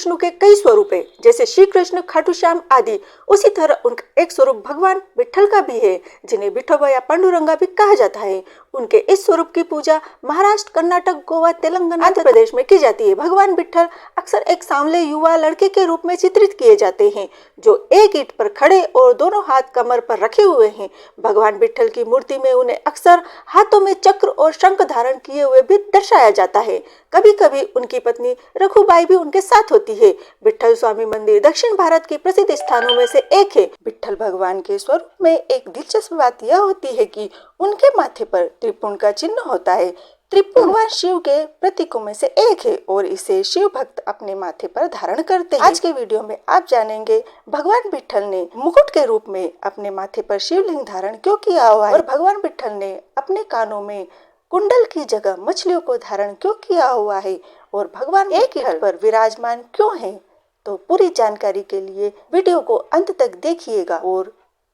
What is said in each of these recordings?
विष्णु के कई स्वरूप है, जैसे श्री कृष्ण, खाटू श्याम आदि। उसी तरह उनका एक स्वरूप भगवान विट्ठल का भी है, जिन्हें विठोबा या पांडुरंगा भी कहा जाता है। उनके इस स्वरूप की पूजा महाराष्ट्र, कर्नाटक, गोवा, तेलंगाना, आंध्र प्रदेश में की जाती है। भगवान विट्ठल अक्सर एक सांवले युवा लड़के के रूप में चित्रित किए जाते हैं, जो एक ईंट पर खड़े और दोनों हाथ कमर पर रखे हुए हैं। भगवान विट्ठल की मूर्ति में उन्हें अक्सर हाथों में चक्र और शंख धारण किए हुए भी दर्शाया जाता है। कभी कभी उनकी पत्नी रखुबाई भी उनके साथ होती है। विट्ठल स्वामी मंदिर दक्षिण भारत के प्रसिद्ध स्थानों में से एक है। विट्ठल भगवान के स्वरूप में एक दिलचस्प बात यह होती है कि उनके माथे पर त्रिपुंड का चिन्ह होता है। त्रिपुंड भगवान शिव के प्रतीकों में से एक है और इसे शिव भक्त अपने माथे पर धारण करते हैं। आज के वीडियो में आप जानेंगे भगवान विट्ठल ने मुकुट के रूप में अपने माथे पर शिवलिंग धारण क्यों किया हुआ है और भगवान विट्ठल ने अपने कानों में कुंडल की जगह मछलियों को धारण क्यों किया हुआ है और भगवान एक ईंट पर विराजमान क्यों है। तो पूरी जानकारी के लिए वीडियो को अंत तक देखिएगा और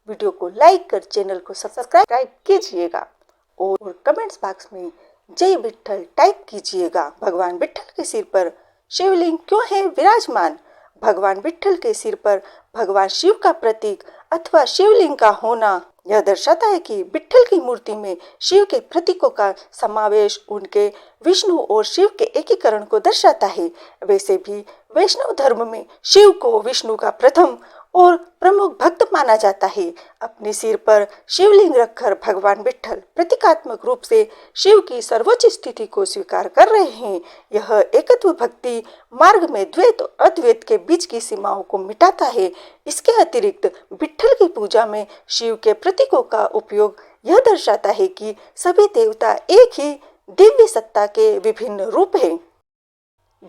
वीडियो को लाइक कर चैनल को सब्सक्राइब कीजिएगा और कमेंट्स बॉक्स में जय विट्ठल टाइप कीजिएगा। भगवान विट्ठल के सिर पर शिवलिंग क्यों है विराजमान? भगवान विट्ठल के सिर पर भगवान शिव का प्रतीक अथवा शिवलिंग का होना यह दर्शाता है कि विट्ठल की मूर्ति में शिव के प्रतीकों का समावेश उनके विष्णु और शिव के एकीकरण को दर्शाता है। वैसे भी वैष्णव धर्म में शिव को विष्णु का प्रथम और प्रमुख भक्त माना जाता है। अपने सिर पर शिवलिंग रखकर भगवान विट्ठल प्रतीकात्मक रूप से शिव की सर्वोच्च स्थिति को स्वीकार कर रहे हैं। यह एकत्व भक्ति मार्ग में द्वैत और अद्वैत के बीच की सीमाओं को मिटाता है। इसके अतिरिक्त विट्ठल की पूजा में शिव के प्रतीकों का उपयोग यह दर्शाता है कि सभी देवता एक ही दिव्य सत्ता के विभिन्न रूप हैं।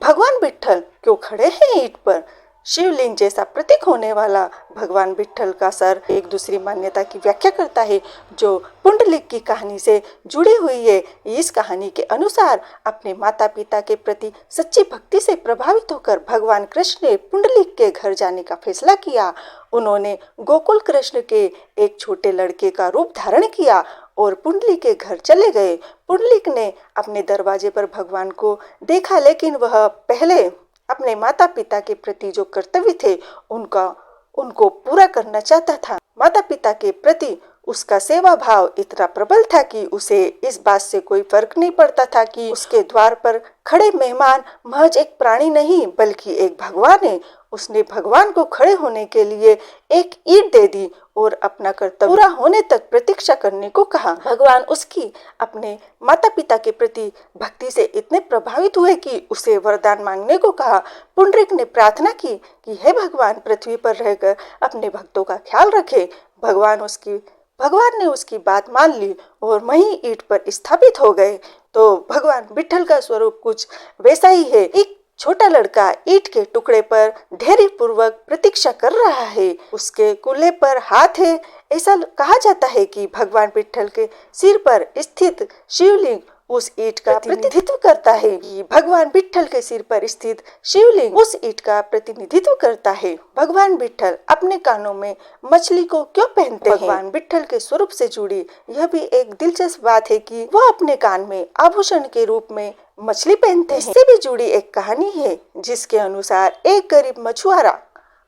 भगवान विट्ठल क्यों खड़े हैं ईंट पर? शिवलिंग जैसा प्रतीक होने वाला भगवान विट्ठल का सर एक दूसरी मान्यता की व्याख्या करता है, जो पुंडलिक की कहानी से जुड़ी हुई है। इस कहानी के अनुसार अपने माता पिता के प्रति सच्ची भक्ति से प्रभावित होकर भगवान कृष्ण ने पुंडलिक के घर जाने का फैसला किया। उन्होंने गोकुल कृष्ण के एक छोटे लड़के का रूप धारण किया और पुंडलिक के घर चले गए। पुंडलिक ने अपने दरवाजे पर भगवान को देखा, लेकिन वह पहले अपने माता पिता के प्रति जो कर्तव्य थे उनको पूरा करना चाहता था। माता पिता के प्रति उसका सेवा भाव इतना प्रबल था कि उसे इस बात से कोई फर्क नहीं पड़ता था कि उसके द्वार पर खड़े मेहमान महज एक प्राणी नहीं बल्कि एक भगवान है। उसने भगवान को खड़े होने के लिए एक ईंट दे दी और अपना कर्तव्य पूरा होने तक प्रतीक्षा करने को कहा। भगवान उसकी अपने माता पिता के प्रति भक्ति से इतने प्रभावित हुए कि उसे वरदान मांगने को कहा। पुंडरीक ने प्रार्थना की कि हे भगवान, पृथ्वी पर रहकर अपने भक्तों का ख्याल रखे। भगवान ने उसकी बात मान ली और वहीं ईंट पर स्थापित हो गए। तो भगवान विट्ठल का स्वरूप कुछ वैसा ही है। एक छोटा लड़का ईंट के टुकड़े पर धैर्य पूर्वक प्रतीक्षा कर रहा है। उसके कूल्हे पर हाथ है। ऐसा कहा जाता है कि भगवान विट्ठल के सिर पर स्थित शिवलिंग उस ईंट का प्रतिनिधित्व करता है। भगवान विट्ठल के सिर पर स्थित शिवलिंग उस ईंट का प्रतिनिधित्व करता है। भगवान विट्ठल अपने कानों में मछली को क्यों पहनते हैं? भगवान विट्ठल के स्वरूप से जुड़ी यह भी एक दिलचस्प बात है कि वह अपने कान में आभूषण के रूप में मछली पहनते हैं। इससे भी जुड़ी एक कहानी है, जिसके अनुसार एक गरीब मछुआरा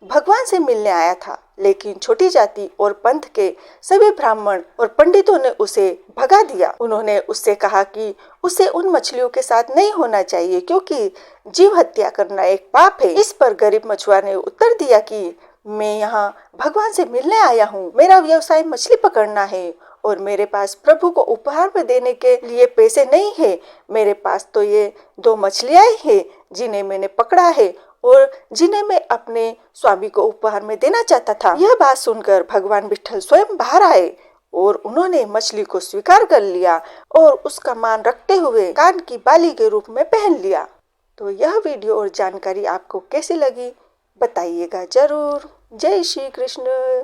भगवान से मिलने आया था, लेकिन छोटी जाति और पंथ के सभी ब्राह्मण और पंडितों ने उसे भगा दिया। उन्होंने उससे कहा कि उसे उन मछलियों के साथ नहीं होना चाहिए, क्योंकि जीव हत्या करना एक पाप है। इस पर गरीब मछुआरे ने उत्तर दिया कि मैं यहाँ भगवान से मिलने आया हूँ। मेरा व्यवसाय मछली पकड़ना है और मेरे पास प्रभु को उपहार में देने के लिए पैसे नहीं है। मेरे पास तो ये 2 मछलियाँ हैं जिन्हें मैंने पकड़ा है और जिन्हें मैं अपने स्वामी को उपहार में देना चाहता था। यह बात सुनकर भगवान विट्ठल स्वयं बाहर आए और उन्होंने मछली को स्वीकार कर लिया और उसका मान रखते हुए कान की बाली के रूप में पहन लिया। तो यह वीडियो और जानकारी आपको कैसी लगी बताइएगा जरूर। जय श्री कृष्ण।